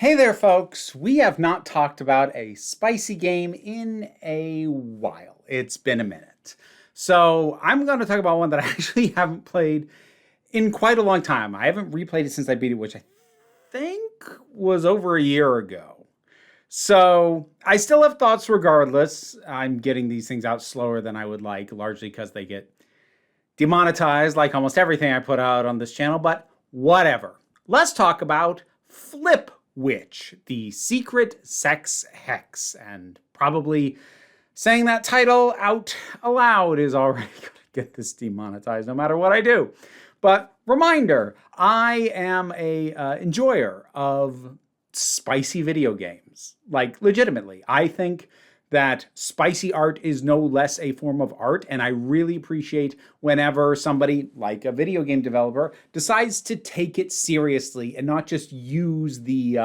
Hey there, folks. We have not talked about a spicy game in a while. It's been a minute. So I'm going to talk about one that I actually haven't played in quite a long time. I haven't replayed it since I beat it, which I think was over a year ago. So I still have thoughts regardless. I'm getting these things out slower than I would like, largely because they get demonetized like almost everything I put out on this channel, but whatever. Let's talk about Flipwitch, the secret sex hex. And probably saying that title out aloud is already going to get this demonetized no matter what I do. But reminder, I am a enjoyer of spicy video games. Like, legitimately. I think that spicy art is no less a form of art, and I really appreciate whenever somebody, like a video game developer, decides to take it seriously and not just use the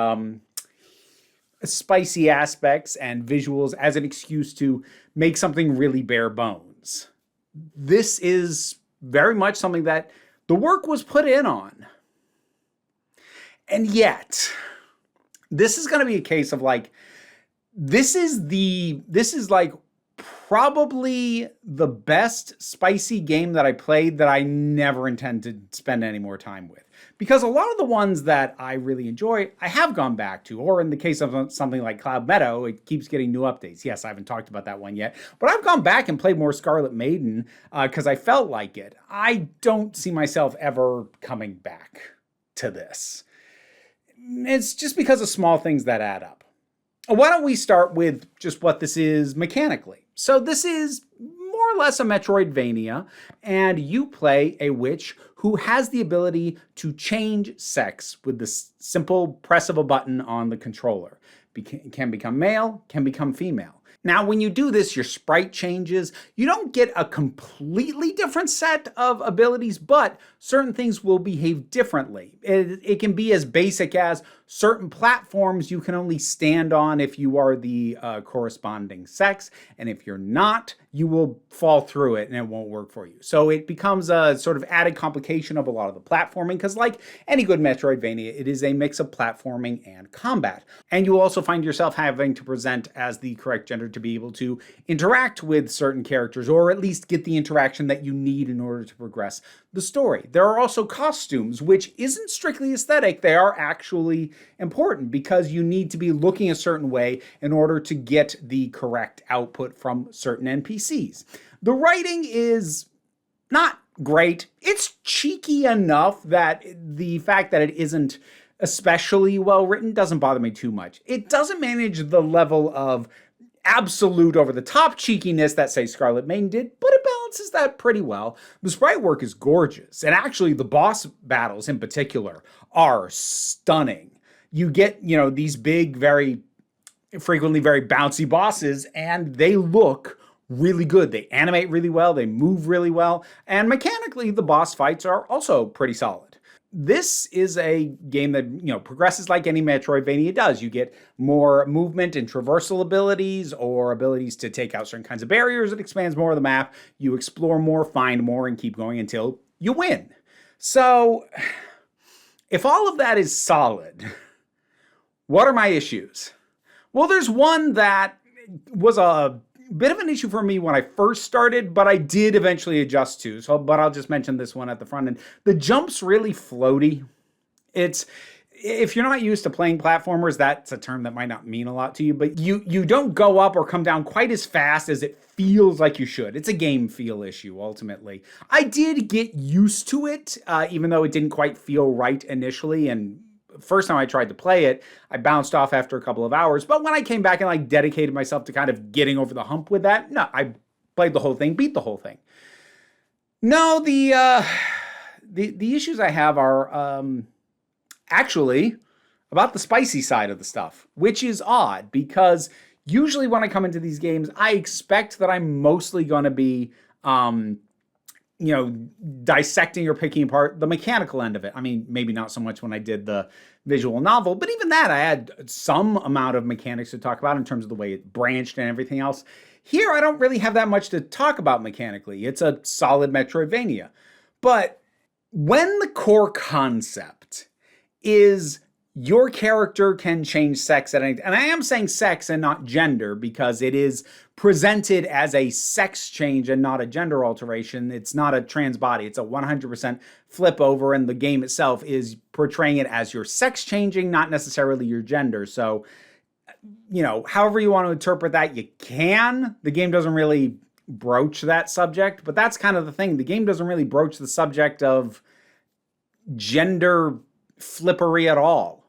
spicy aspects and visuals as an excuse to make something really bare bones. This is very much something that the work was put in on. And yet, this is going to be a case of like, this is like probably the best spicy game that I played that I never intend to spend any more time with. Because a lot of the ones that I really enjoy, I have gone back to, or in the case of something like Cloud Meadow, it keeps getting new updates. Yes, I haven't talked about that one yet, but I've gone back and played more Scarlet Maiden because I felt like it. I don't see myself ever coming back to this. It's just because of small things that add up. Why don't we start with just what this is mechanically? So this is more or less a Metroidvania, and you play a witch who has the ability to change sex with the simple press of a button on the controller. Can become male, can become female. Now, when you do this, your sprite changes. You don't get a completely different set of abilities, but certain things will behave differently. It can be as basic as certain platforms you can only stand on if you are the corresponding sex, and if you're not, you will fall through it and it won't work for you. So it becomes a sort of added complication of a lot of the platforming, because like any good Metroidvania, it is a mix of platforming and combat. And you also find yourself having to present as the correct gender to be able to interact with certain characters, or at least get the interaction that you need in order to progress the story. There are also costumes, which isn't strictly aesthetic. They are actually important because you need to be looking a certain way in order to get the correct output from certain NPCs. The writing is not great. It's cheeky enough that the fact that it isn't especially well written doesn't bother me too much. It doesn't manage the level of absolute over-the-top cheekiness that, say, Scarlet Maiden did, but it balances that pretty well. The sprite work is gorgeous, and actually the boss battles in particular are stunning. You get, these big, very frequently very bouncy bosses, and they look really good. They animate really well, they move really well, and mechanically the boss fights are also pretty solid. This is a game that, progresses like any Metroidvania does. You get more movement and traversal abilities, or abilities to take out certain kinds of barriers. It expands more of the map. You explore more, find more, and keep going until you win. So, if all of that is solid, what are my issues? Well, there's one that was a bit of an issue for me when I first started, but I did eventually adjust to. But I'll just mention this one at the front end. The jump's really floaty. If you're not used to playing platformers, that's a term that might not mean a lot to you, but you don't go up or come down quite as fast as it feels like you should. It's a game feel issue, ultimately. I did get used to it, even though it didn't quite feel right initially, and first time I tried to play it, I bounced off after a couple of hours. But when I came back and dedicated myself to kind of getting over the hump with that, no, I played the whole thing, beat the whole thing. No, the issues I have are actually about the spicy side of the stuff, which is odd because usually when I come into these games, I expect that I'm mostly going to be dissecting or picking apart the mechanical end of it. I mean, maybe not so much when I did the visual novel, but even that, I had some amount of mechanics to talk about in terms of the way it branched and everything else. Here, I don't really have that much to talk about mechanically. It's a solid Metroidvania. But when the core concept is your character can change sex at any time. And I am saying sex and not gender because it is presented as a sex change and not a gender alteration. It's not a trans body. It's a 100% flip over, and the game itself is portraying it as your sex changing, not necessarily your gender. So, however you want to interpret that, you can. The game doesn't really broach that subject, but that's kind of the thing. The game doesn't really broach the subject of gender flippery at all.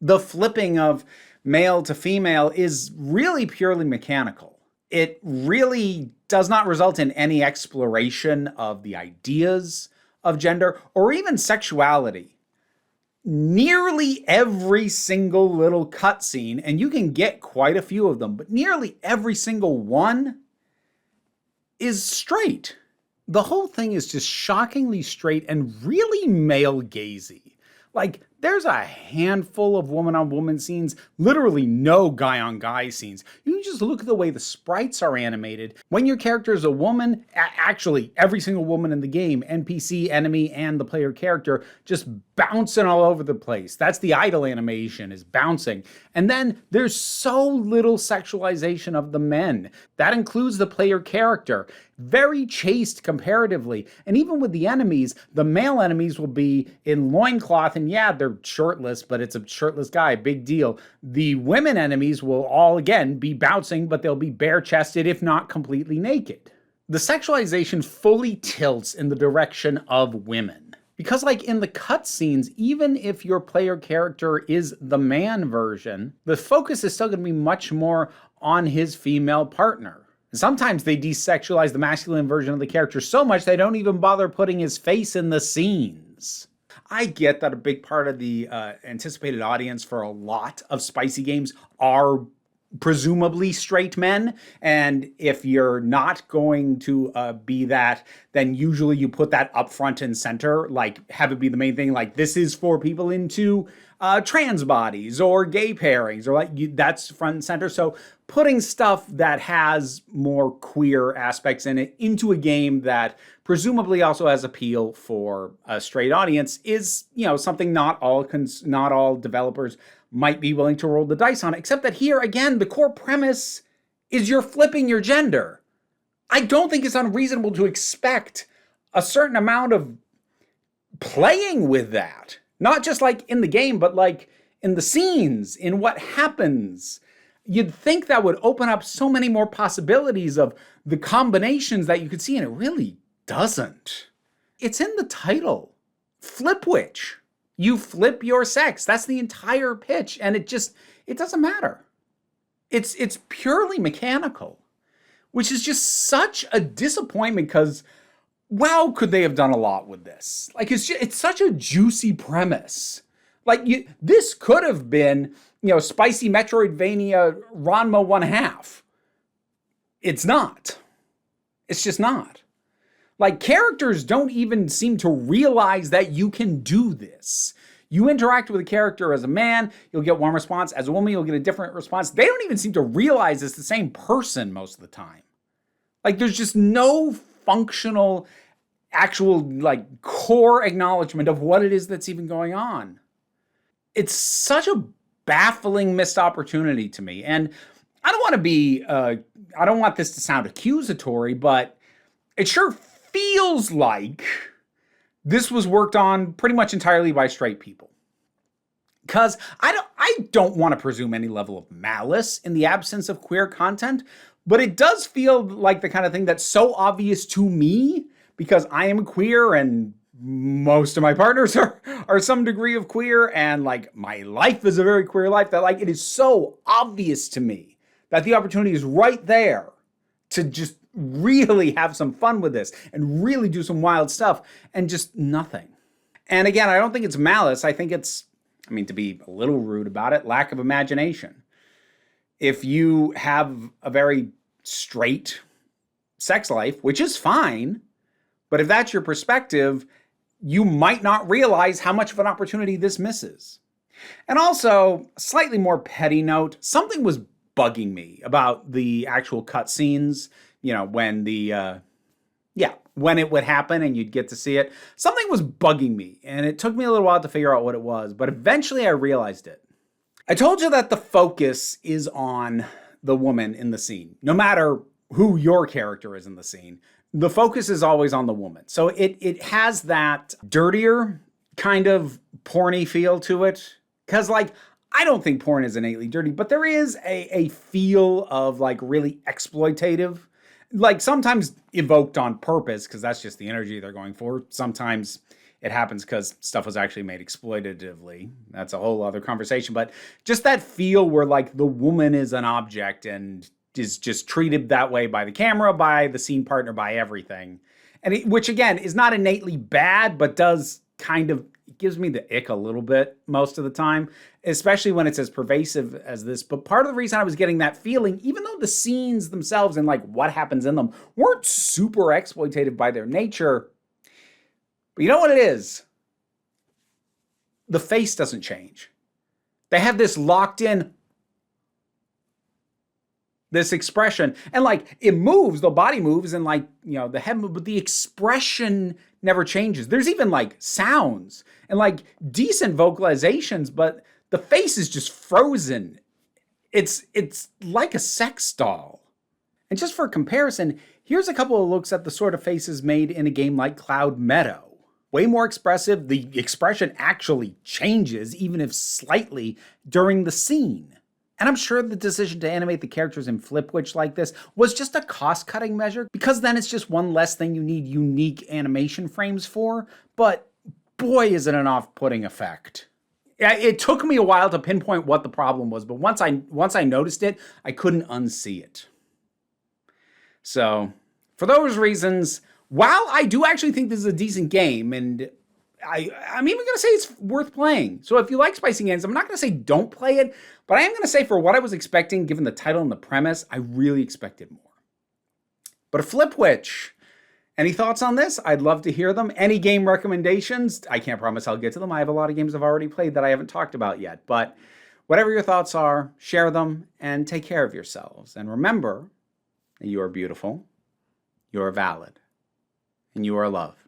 The flipping of male to female is really purely mechanical. It really does not result in any exploration of the ideas of gender or even sexuality. Nearly every single little cutscene, and you can get quite a few of them, but nearly every single one is straight. The whole thing is just shockingly straight and really male-gazy. Like, there's a handful of woman-on-woman scenes, literally no guy-on-guy scenes. You just look at the way the sprites are animated. When your character is a woman, actually every single woman in the game, NPC, enemy, and the player character, just bouncing all over the place. That's the idle animation, is bouncing. And then there's so little sexualization of the men. That includes the player character. Very chaste comparatively. And even with the enemies, the male enemies will be in loincloth, and yeah, they're shirtless, but it's a shirtless guy, big deal. The women enemies will all, again, be bouncing, but they'll be bare-chested, if not completely naked. The sexualization fully tilts in the direction of women. Because like in the cutscenes, even if your player character is the man version, the focus is still going to be much more on his female partner. Sometimes they desexualize the masculine version of the character so much they don't even bother putting his face in the scenes. I get that a big part of the anticipated audience for a lot of spicy games are presumably straight men, and if you're not going to be that, then usually you put that up front and center, like have it be the main thing, like this is for people into trans bodies or gay pairings, or that's front and center. So putting stuff that has more queer aspects in it into a game that presumably also has appeal for a straight audience is, something not all developers might be willing to roll the dice on, except that here, again, the core premise is you're flipping your gender. I don't think it's unreasonable to expect a certain amount of playing with that. Not just like in the game, but like in the scenes, in what happens. You'd think that would open up so many more possibilities of the combinations that you could see, and it really doesn't. It's in the title. Flipwitch. You flip your sex. That's the entire pitch, and it doesn't matter. It's purely mechanical, which is just such a disappointment because, wow, could they have done a lot with this? Like, it's such a juicy premise. Like, this could have been, spicy Metroidvania Ranma 1/2. It's not. It's just not. Like, characters don't even seem to realize that you can do this. You interact with a character as a man, you'll get one response. As a woman, you'll get a different response. They don't even seem to realize it's the same person most of the time. Like, there's just no functional, actual, like, core acknowledgement of what it is that's even going on. It's such a baffling missed opportunity to me. And I don't want this to sound accusatory, but it sure feels like this was worked on pretty much entirely by straight people. Because I don't want to presume any level of malice in the absence of queer content, but it does feel like the kind of thing that's so obvious to me because I am queer and most of my partners are some degree of queer, and like my life is a very queer life, that like it is so obvious to me that the opportunity is right there to just really have some fun with this and really do some wild stuff, and just nothing. And again, I don't think it's malice. I think it's, to be a little rude about it, lack of imagination. If you have a very straight sex life, which is fine, but if that's your perspective, you might not realize how much of an opportunity this misses. And also, a slightly more petty note, something was bugging me about the actual cutscenes. When when it would happen and you'd get to see it, something was bugging me, and it took me a little while to figure out what it was, but eventually I realized it. I told you that the focus is on the woman in the scene. No matter who your character is in the scene, the focus is always on the woman. So it has that dirtier kind of porny feel to it. Because, like, I don't think porn is innately dirty, but there is a feel of, like, really exploitative. Like, sometimes evoked on purpose, because that's just the energy they're going for. Sometimes it happens because stuff was actually made exploitatively. That's a whole other conversation. But just that feel where, like, the woman is an object and is just treated that way by the camera, by the scene partner, by everything. And which, again, is not innately bad, but does kind of, it gives me the ick a little bit most of the time, especially when it's as pervasive as this. But part of the reason I was getting that feeling, even though the scenes themselves and, like, what happens in them weren't super exploitative by their nature, but you know what it is? The face doesn't change. They have this locked in, this expression, and, like, it moves, the body moves, and, like, you know, the head moves, but the expression never changes. There's even, like, sounds and, like, decent vocalizations, but the face is just frozen. It's like a sex doll. And just for comparison, here's a couple of looks at the sort of faces made in a game like Cloud Meadow. Way more expressive. The expression actually changes, even if slightly, during the scene. And I'm sure the decision to animate the characters in Flipwitch like this was just a cost-cutting measure, because then it's just one less thing you need unique animation frames for. But boy, is it an off-putting effect. It took me a while to pinpoint what the problem was, but once I noticed it, I couldn't unsee it. So, for those reasons, while I do actually think this is a decent game, and I'm even going to say it's worth playing. So if you like spicy games, I'm not going to say don't play it, but I am going to say for what I was expecting, given the title and the premise, I really expected more. But a Flipwitch, any thoughts on this? I'd love to hear them. Any game recommendations? I can't promise I'll get to them. I have a lot of games I've already played that I haven't talked about yet. But whatever your thoughts are, share them and take care of yourselves. And remember that you are beautiful, you are valid, and you are loved.